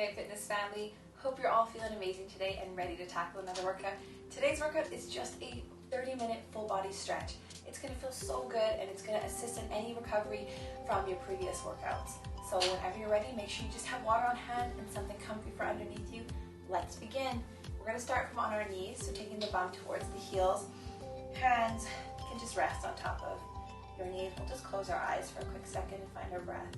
Untitled Fitness family. Hope you're all feeling amazing today and ready to tackle another workout. Today's workout is just a 30-minute full body stretch. It's going to feel so good and it's going to assist in any recovery from your previous workouts. So whenever you're ready, make sure you just have water on hand and something comfy for underneath you. Let's begin. We're going to start from on our knees, so taking the bum towards the heels. Hands can just rest on top of your knees. We'll just close our eyes for a quick second and find our breath.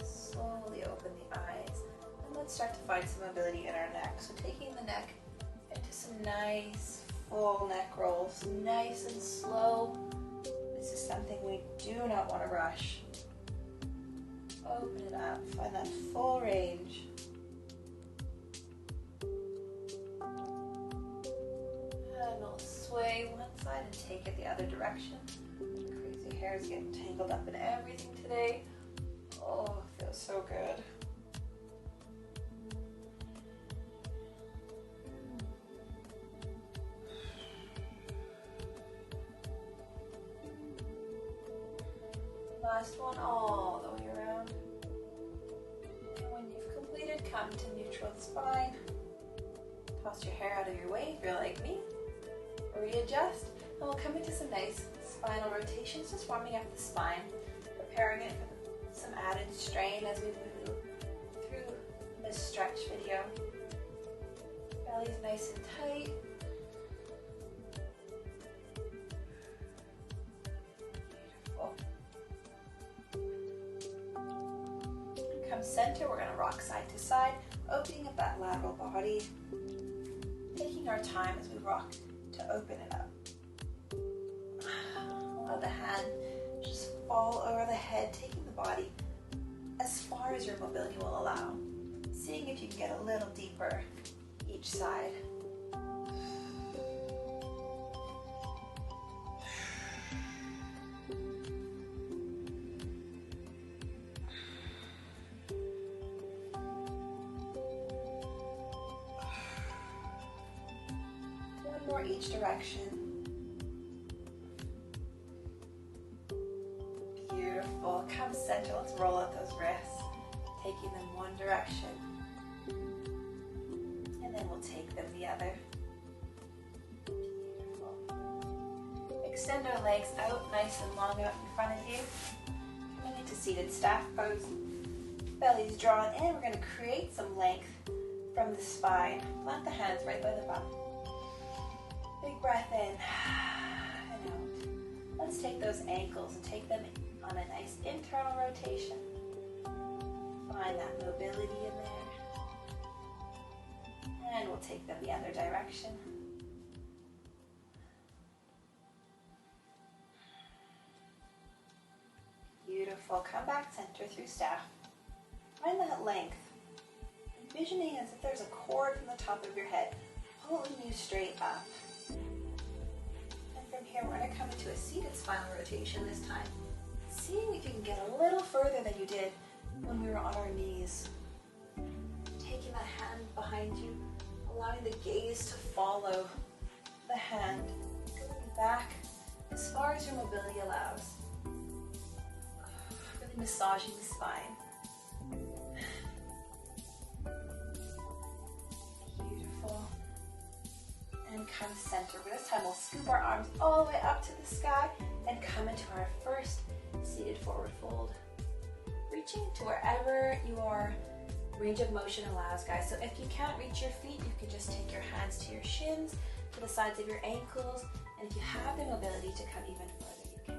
Slowly open the eyes, and let's start to find some mobility in our neck. So taking the neck into some nice full neck rolls, nice and slow. This is something we do not want to rush. Open it up, find that full range. And we'll sway one side and take it the other direction. Crazy hair is getting tangled up in everything today. Oh, it feels so good. Last one all the way around. And when you've completed, come to neutral spine. Toss your hair out of your way if you're like me. Readjust, and we'll come into some nice spinal rotations, just warming up the spine, preparing it for some added strain as we move through this stretch video. Belly's nice and tight. Beautiful. Come center, we're going to rock side to side, opening up that lateral body, taking our time as we rock to open it up. Allow the hand just fall over the head, taking the body as far as your mobility will allow. Seeing if you can get a little deeper each side. One more each direction. Beautiful. Come center. Let's roll out those wrists, taking them one direction, and then we'll take them the other. Beautiful. Extend our legs out nice and long out in front of you. Coming into seated staff pose. Belly's drawn in. We're going to create some length from the spine. Plant the hands right by the bum. Big breath in and out. Let's take those ankles and take them on a nice internal rotation. Find that mobility in there. And we'll take them the other direction. Beautiful. Come back center through staff. Find that length. Envisioning as if there's a cord from the top of your head, pulling you straight up. And from here, we're going to come into a seated spinal rotation this time. Seeing if you can get a little further than you did when we were on our knees. Taking that hand behind you, allowing the gaze to follow the hand, going back as far as your mobility allows. Really massaging the spine. Beautiful. And come center. This time we'll scoop our arms all the way up to the sky and come into our first seated forward fold. Reaching to wherever your range of motion allows, guys. So if you can't reach your feet, you can just take your hands to your shins, to the sides of your ankles, and if you have the mobility to come even further, you can.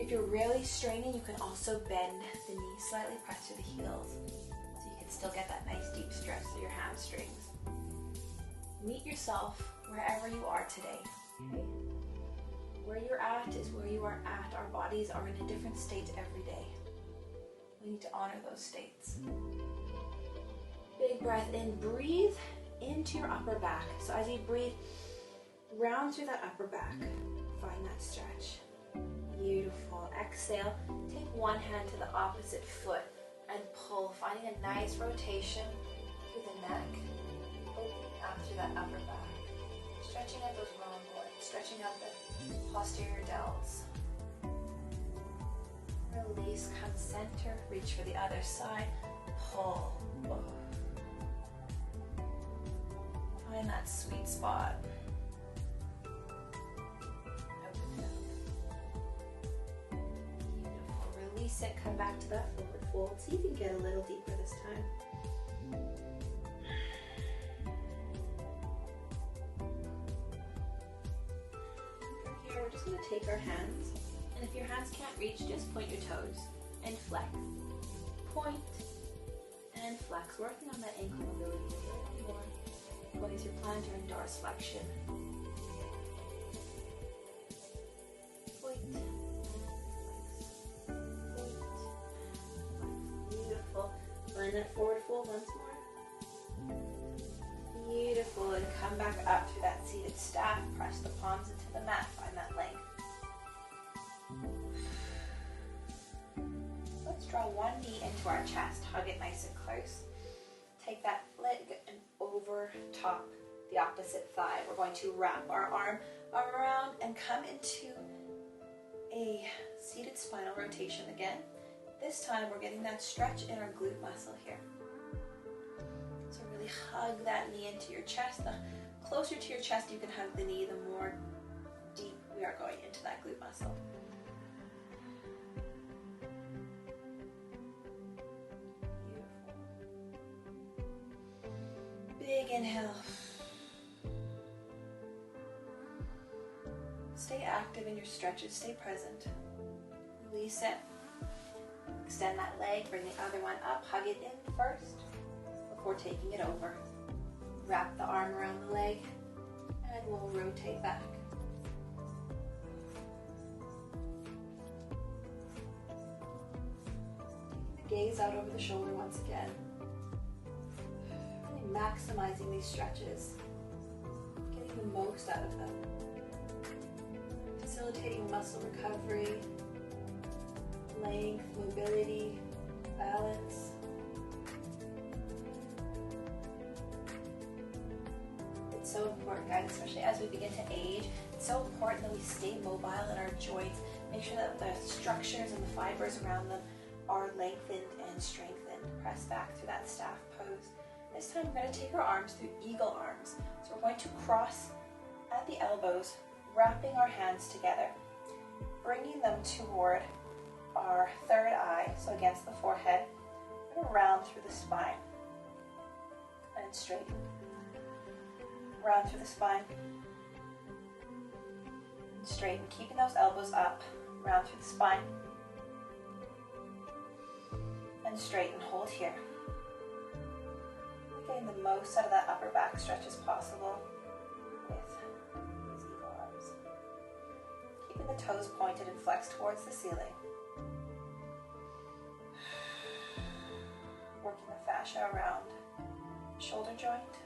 If you're really straining, you can also bend the knees slightly, press through the heels, so you can still get that nice deep stretch through your hamstrings. Meet yourself wherever you are today. Okay? Where you're at is where you are at. Our bodies are in a different state every day. We need to honor those states. Big breath in. Breathe into your upper back. So as you breathe, round through that upper back. Find that stretch. Beautiful. Exhale. Take one hand to the opposite foot and pull, finding a nice rotation through the neck, opening up through that upper back, stretching out those rhomboids, stretching out the posterior delts. Release, come center, reach for the other side, pull. Find that sweet spot. Open it up. Beautiful. Release it, come back to that forward fold. See if you can get a little deeper this time. From here, we're just going to take our hands, and if your hands can't reach, just point your toes and flex. Point and flex, working on that ankle mobility a little more. Going through plantar and dorsiflexion. Point, flex, point, flex. Beautiful. Find that forward fold once more. Beautiful, and come back up through that seated staff. Press the palms into the mat. Find that length. Let's draw one knee into our chest. Hug it nice and close. Take that leg and over top the opposite thigh. We're going to wrap our arm around and come into a seated spinal rotation again. This time we're getting that stretch in our glute muscle here. So really hug that knee into your chest. The closer to your chest you can hug the knee, the more deep we are going into that glute muscle. Big inhale. Stay active in your stretches, stay present. Release it. Extend that leg, bring the other one up, hug it in first before taking it over. Wrap the arm around the leg and we'll rotate back. Taking the gaze out over the shoulder once again. Maximizing these stretches, getting the most out of them, facilitating muscle recovery, length, mobility, balance. It's so important, guys, especially as we begin to age. It's so important that we stay mobile in our joints, make sure that the structures and the fibers around them are lengthened and strengthened. Press back through that staff pose. This time we're going to take our arms through eagle arms. So we're going to cross at the elbows, wrapping our hands together, bringing them toward our third eye, so against the forehead, and around through the spine, and straighten. Round through the spine, and straighten, keeping those elbows up, round through the spine, and straighten, hold here. Getting the most out of that upper back stretch as possible with these eagle arms. Keeping the toes pointed and flexed towards the ceiling. Working the fascia around the shoulder joint.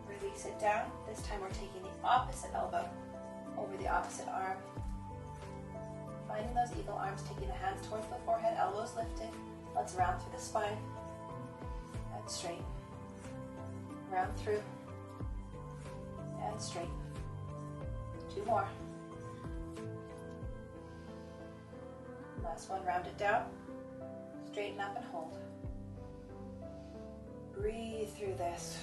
Release it down. This time we're taking the opposite elbow over the opposite arm. Finding those eagle arms, taking the hands towards the forehead, elbows lifted. Let's round through the spine. Straight, round through, and straight. Two more. Last one, round it down, straighten up and hold. Breathe through this.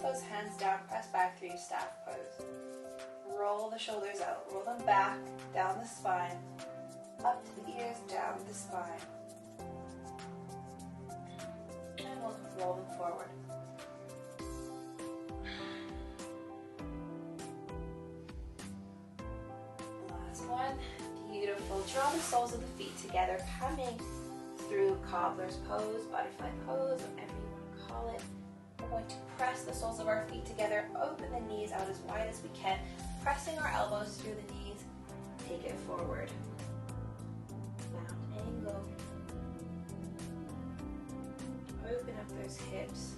Those hands down, press back through your staff pose. Roll the shoulders out, roll them back, down the spine, up to the ears, down the spine. And we'll roll them forward. Last one, beautiful. Draw the soles of the feet together, coming through cobbler's pose, butterfly pose, whatever you want to call it. We're going to press the soles of our feet together, open the knees out as wide as we can, pressing our elbows through the knees, take it forward. up those hips.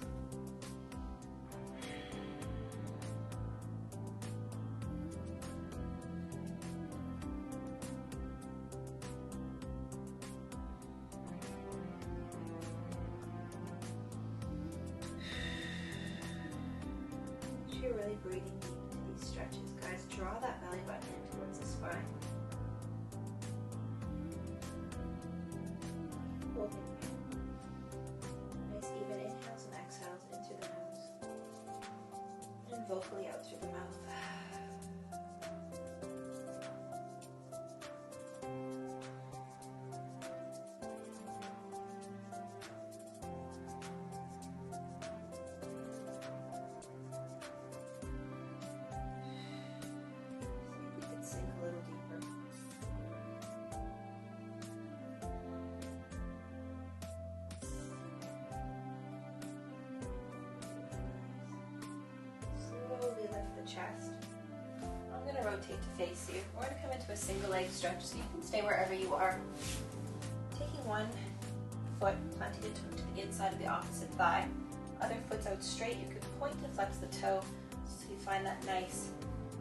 You're really breathing deep into these stretches, guys. Draw that belly button in towards the spine. Holding. Nice even inhales and exhales in through the nose. And vocally out through the mouth. Chest. I'm going to rotate to face you. We're going to come into a single leg stretch so you can stay wherever you are. Taking one foot, planting it to the inside of the opposite thigh. Other foot's out straight. You can point and flex the toe so you find that nice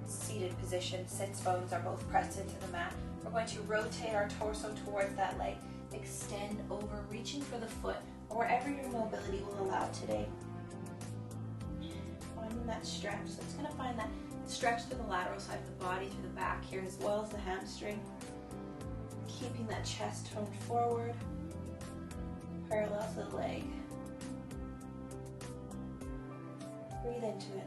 seated position. Sits bones are both pressed into the mat. We're going to rotate our torso towards that leg. Extend over, reaching for the foot or wherever your mobility will allow today. That stretch. So it's going to find that stretch through the lateral side of the body, through the back here, as well as the hamstring. Keeping that chest toned forward, parallel to the leg. Breathe into it.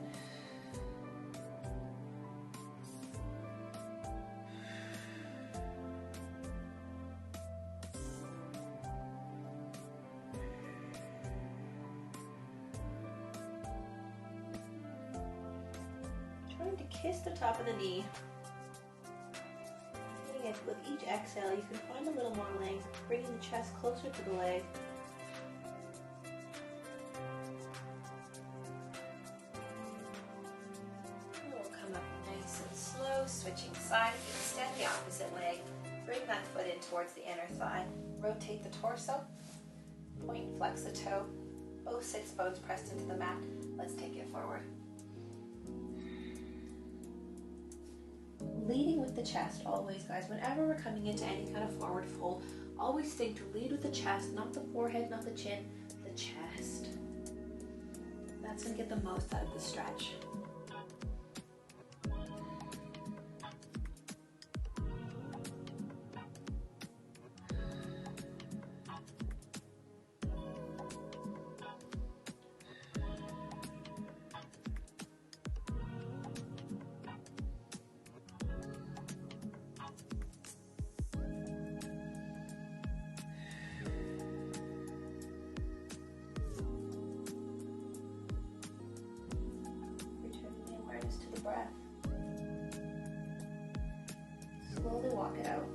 To kiss the top of the knee. With each exhale, you can find a little more length, bringing the chest closer to the leg. We'll come up nice and slow, switching sides. Extend the opposite leg. Bring that foot in towards the inner thigh. Rotate the torso. Point, flex the toe. Both sits bones pressed into the mat. Let's take it forward. Leading with the chest always, guys. Whenever we're coming into any kind of forward fold, always think to lead with the chest, not the forehead, not the chin, the chest. That's going to get the most out of the stretch. To the breath. Slowly walk it out.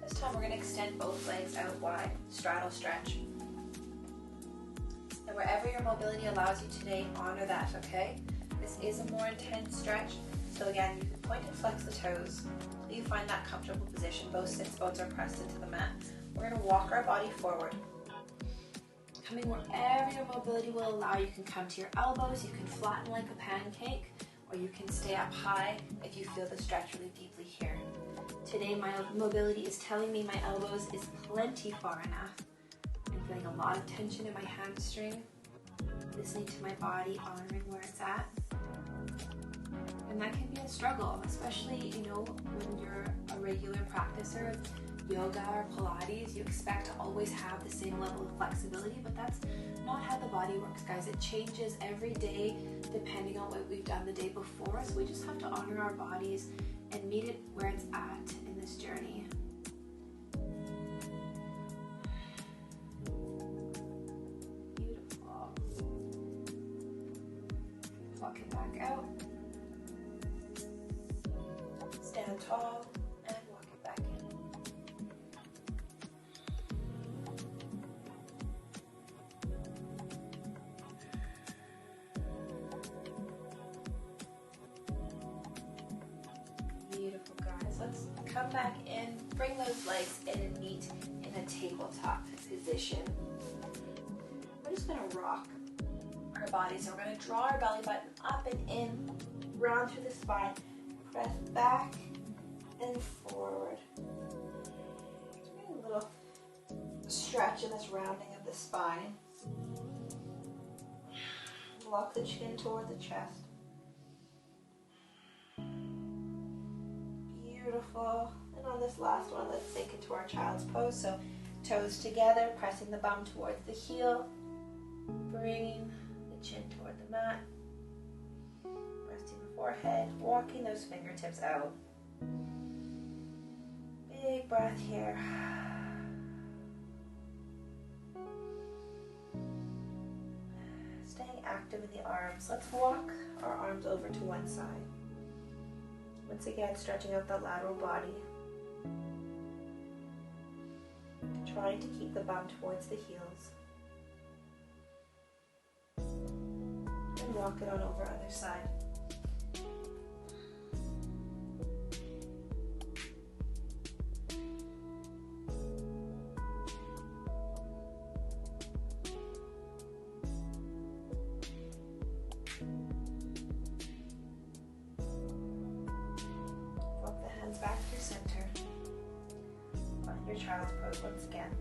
This time we're going to extend both legs out wide, straddle stretch. And wherever your mobility allows you today, honor that, okay? This is a more intense stretch, so again, you can point and flex the toes until you find that comfortable position. Both sits bones are pressed into the mat. We're going to walk our body forward. Coming wherever your mobility will allow, you can come to your elbows, you can flatten like a pancake, or you can stay up high if you feel the stretch really deeply here. Today my mobility is telling me my elbows is plenty far enough. I'm feeling a lot of tension in my hamstring, listening to my body, honoring where it's at. And that can be a struggle, especially, when you're a regular practicer of yoga or Pilates. You expect to always have the same level of flexibility, but that's not how the body works, guys. It changes every day depending on what we've done the day before, so we just have to honor our bodies and meet it where it's at in this journey. Beautiful. Walk it back out. Stand tall and walk it back in. Beautiful, guys. Let's come back in, bring those legs in and meet in a tabletop position. just going to rock our body. So we're going to draw our belly button up and in, round through the spine, press back and forward. Just getting a little stretch in this rounding of the spine. Lock the chin toward the chest. Beautiful. And on this last one, let's sink into our child's pose. So toes together, pressing the bum towards the heel, bringing the chin toward the mat, resting the forehead, walking those fingertips out. Big breath here. Staying active in the arms. Let's walk our arms over to one side. Once again, stretching out the lateral body. Trying to keep the bum towards the heels. And walk it on over other side. Walk the hands back through center. Find your child's pose once again.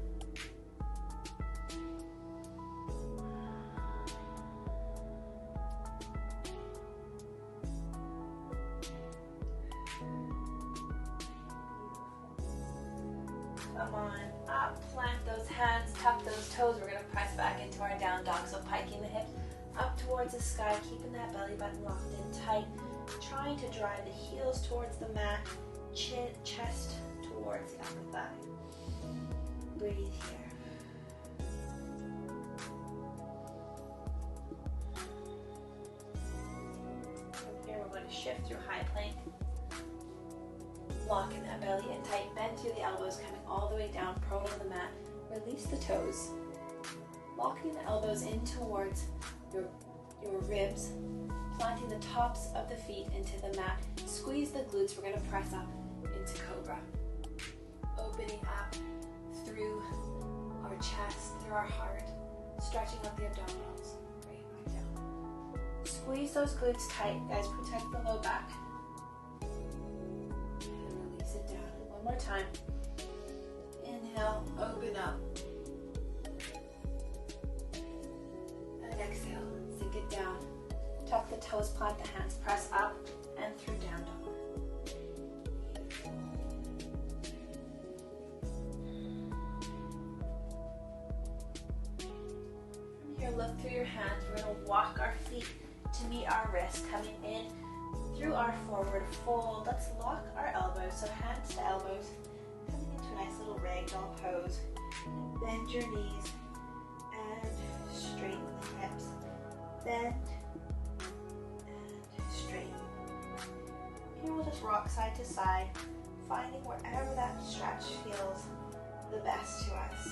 Come on up, plant those hands, tuck those toes. We're going to press back into our down dog. So piking the hips up towards the sky, keeping that belly button locked in tight. Trying to drive the heels towards the mat, chin, chest towards the upper thigh. Breathe here. From here, we're going to shift through high plank. Locking that belly in tight, bend through the elbows, coming all the way down, prone on the mat. Release the toes. Locking the elbows in towards your ribs, planting the tops of the feet into the mat. Squeeze the glutes. We're going to press up into Cobra. Opening up through our chest, through our heart, stretching out the abdominals. Bring it back down. Squeeze those glutes tight, guys. Protect the low back. One more time. Inhale, open up. And exhale, sink it down. Tuck the toes, plant the hands, press up and through down dog. From here, look through your hands. We're going to walk our feet to meet our wrists, coming in through our forward fold. Let's lock our elbows, so hands to elbows, coming into a nice little ragdoll pose. Bend your knees and straighten the hips. Bend and straighten. Here we'll just rock side to side, finding wherever that stretch feels the best to us.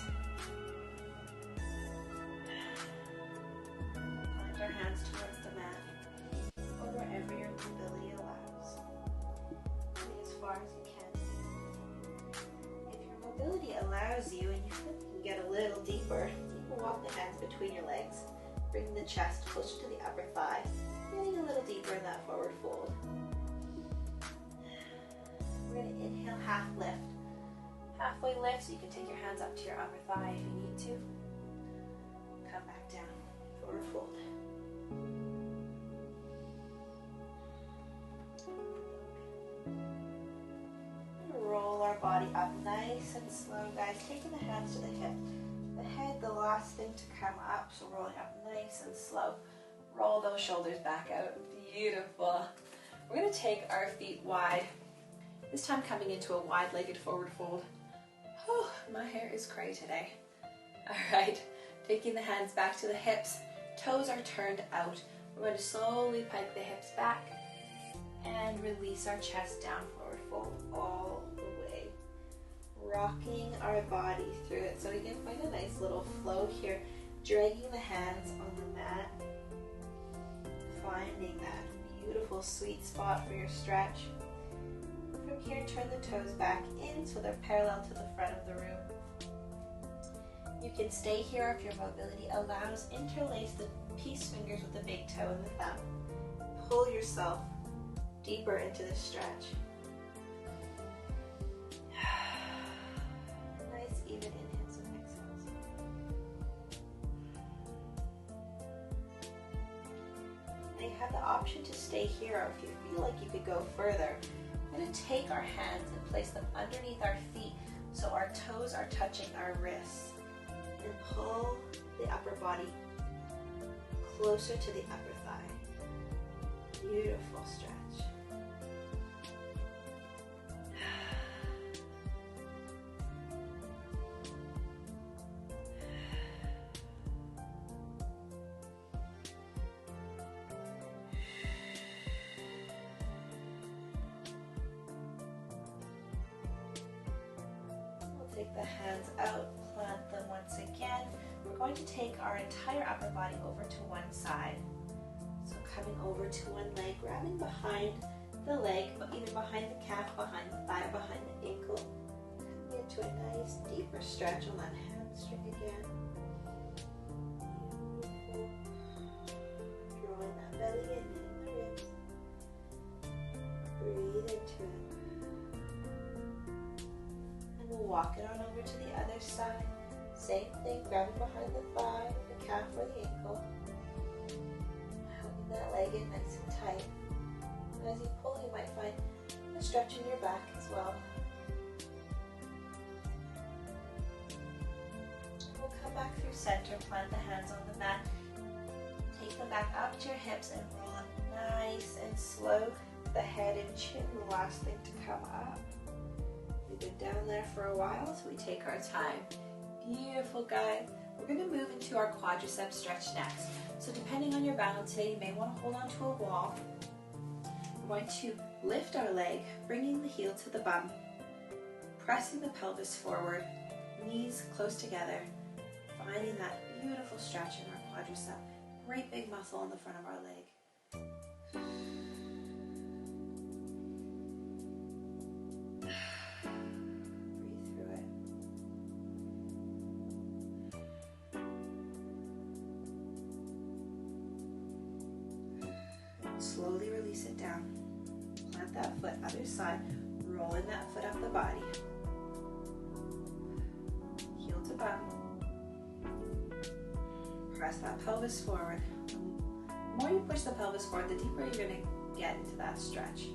Plant our hands towards the mat, or wherever your mobility allows. Maybe as far as you can. If your mobility allows you and you feel you can get a little deeper, you can walk the hands between your legs, bring the chest closer to the upper thigh, getting a little deeper in that forward fold. We're going to inhale, half lift. Halfway lift, so you can take your hands up to your upper thigh if you need to. Come back down, forward fold. Roll our body up nice and slow, guys. Taking the hands to the hip. The head, the last thing to come up, so rolling up nice and slow. Roll those shoulders back out. Beautiful. We're going to take our feet wide. This time coming into a wide-legged forward fold. Oh, my hair is cray today. All right, taking the hands back to the hips. Toes are turned out. We're going to slowly pike the hips back and release our chest down, forward fold all the way. Rocking our body through it. So we can find a nice little flow here. Dragging the hands on the mat. Finding that beautiful sweet spot for your stretch. From here, turn the toes back in so they're parallel to the front of the room. You can stay here if your mobility allows. Interlace the peace fingers with the big toe and the thumb. Pull yourself deeper into the stretch. Nice even inhales and exhales. Now you have the option to stay here, or if you feel like you could go further, we're going to take our hands and place them underneath our feet so our toes are touching our wrists. And pull the upper body closer to the upper thigh. Beautiful stretch. We'll take the hands out. Plant them once again. We're going to take our entire upper body over to one side. So coming over to one leg, grabbing behind the leg, but even behind the calf, behind the thigh, behind the ankle. Coming into a nice deeper stretch on that hamstring again. Beautiful. Drawing that belly in and the ribs. Breathe into it. And we'll walk it on over to the other side. Same thing, grabbing behind the thigh, the calf or the ankle. Holding that leg in nice and tight. And as you pull, you might find a stretch in your back as well. We'll come back through center, plant the hands on the mat. Take them back up to your hips and roll up nice and slow. The head and chin, the last thing to come up. We've been down there for a while, so we take our time. Beautiful, guys. We're going to move into our quadriceps stretch next. So depending on your balance today, you may want to hold on to a wall. We're going to lift our leg, bringing the heel to the bum, pressing the pelvis forward, knees close together, finding that beautiful stretch in our quadricep. Great big muscle on the front of our leg. Slowly release it down. Plant that foot, other side, rolling that foot up the body. Heel to bum. Press that pelvis forward. The more you push the pelvis forward, the deeper you're going to get into that stretch.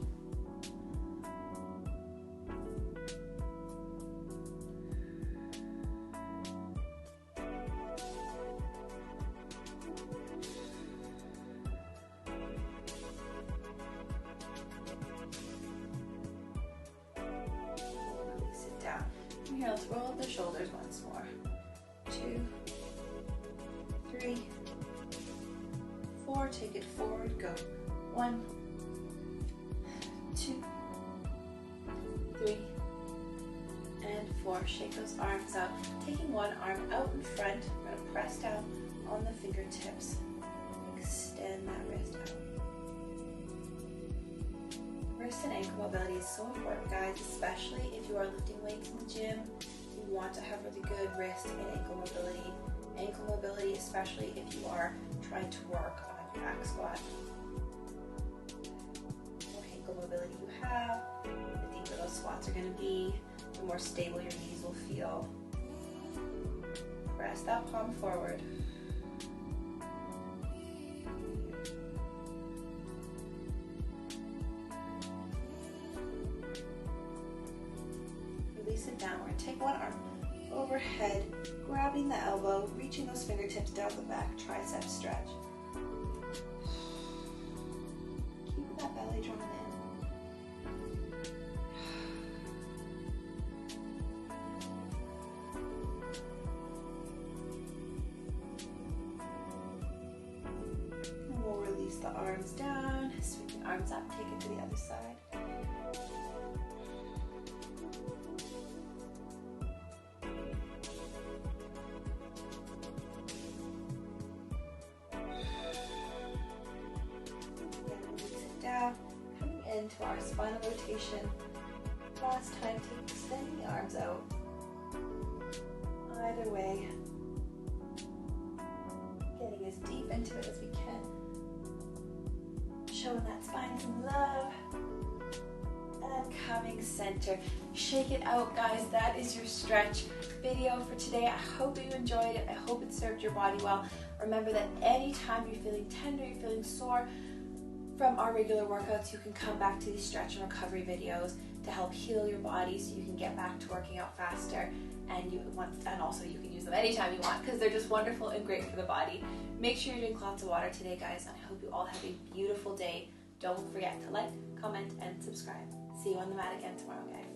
Here, let's roll up the shoulders once more. 2, 3, 4. Take it forward. Go. 1, 2, 3, and 4. Shake those arms out. Taking one arm out in front. We're going to press down on the fingertips. Extend that wrist out. Wrist and ankle mobility is so important, guys, especially if you are lifting weights in the gym. You want to have really good wrist and ankle mobility. Ankle mobility, especially if you are trying to work on your back squat. The more ankle mobility you have, the deeper those squats are going to be, the more stable your knees will feel. Press that palm forward. Release it downward. Take one arm overhead, grabbing the elbow, reaching those fingertips down the back, tricep stretch. Keeping that belly drawn in. And we'll release the arms down, sweep the arms up, take it to the other side. Coming into our spinal rotation. Last time, extending the arms out. Either way, as deep into it as we can. Showing that spine some love. And coming center. Shake it out, guys. That is your stretch video for today. I hope you enjoyed it. I hope it served your body well. Remember that anytime you're feeling tender, you're feeling sore from our regular workouts, you can come back to these stretch and recovery videos to help heal your body so you can get back to working out faster. And also you can use them anytime you want because they're just wonderful and great for the body. Make sure you drink lots of water today, guys, and I hope you all have a beautiful day. Don't forget to like, comment, and subscribe. See you on the mat again tomorrow, guys.